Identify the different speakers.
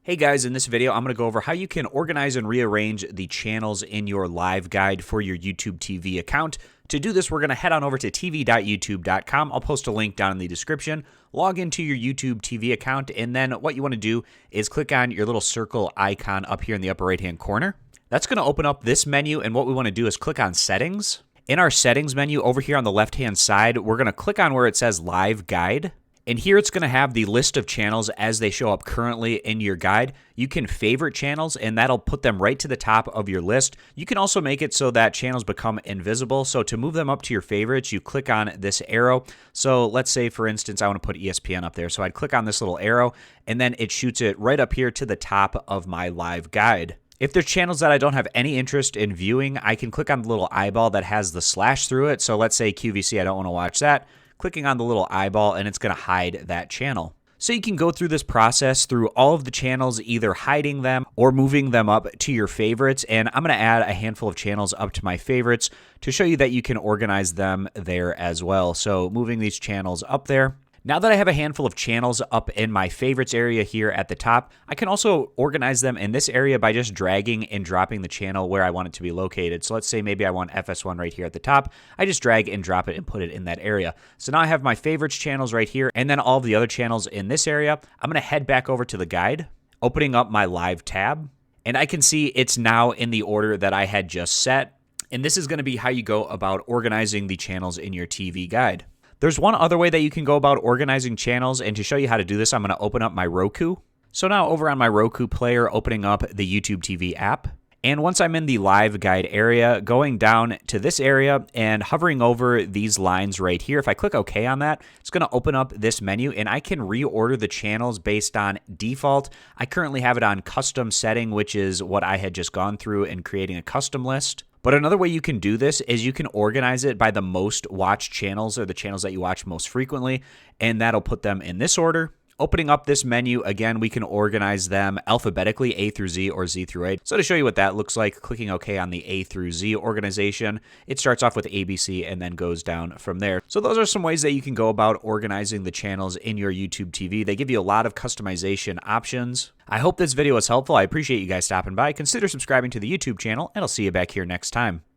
Speaker 1: Hey guys, in this video, I'm going to go over how you can organize and rearrange the channels in your live guide for your YouTube TV account. To do this, we're going to head on over to tv.youtube.com. I'll post a link down in the description. Log into your YouTube TV account, and then what you want to do is click on your little circle icon up here in the upper right-hand corner. That's going to open up this menu, and what we want to do is click on Settings. In our Settings menu over here on the left-hand side, we're going to click on where it says Live Guide. And here it's going to have the list of channels as they show up currently in your guide. You can favorite channels, and that'll put them right to the top of your list. You can also make it so that channels become invisible. So to move them up to your favorites, you click on this arrow. So let's say, for instance, I want to put ESPN up there. So I'd click on this little arrow, and then it shoots it right up here to the top of my live guide. If there's channels that I don't have any interest in viewing, I can click on the little eyeball that has the slash through it. So let's say QVC, I don't want to watch that. Clicking on the little eyeball, and it's going to hide that channel. So you can go through this process through all of the channels, either hiding them or moving them up to your favorites. And I'm going to add a handful of channels up to my favorites to show you that you can organize them there as well. So moving these channels up there. Now that I have a handful of channels up in my favorites area here at the top, I can also organize them in this area by just dragging and dropping the channel where I want it to be located. So let's say maybe I want FS1 right here at the top. I just drag and drop it and put it in that area. So now I have my favorites channels right here, and then all of the other channels in this area. I'm going to head back over to the guide, opening up my live tab, and I can see it's now in the order that I had just set. And this is going to be how you go about organizing the channels in your TV guide. There's one other way that you can go about organizing channels, and to show you how to do this, I'm going to open up my Roku. So now over on my Roku player, opening up the YouTube TV app. And once I'm in the live guide area, going down to this area and hovering over these lines right here, if I click OK on that, it's going to open up this menu, and I can reorder the channels based on default. I currently have it on custom setting, which is what I had just gone through and creating a custom list. But another way you can do this is you can organize it by the most watched channels, or the channels that you watch most frequently, and that'll put them in this order. Opening up this menu, again, we can organize them alphabetically, A through Z or Z through A. So to show you what that looks like, clicking OK on the A through Z organization, it starts off with ABC and then goes down from there. So those are some ways that you can go about organizing the channels in your YouTube TV. They give you a lot of customization options. I hope this video was helpful. I appreciate you guys stopping by. Consider subscribing to the YouTube channel, and I'll see you back here next time.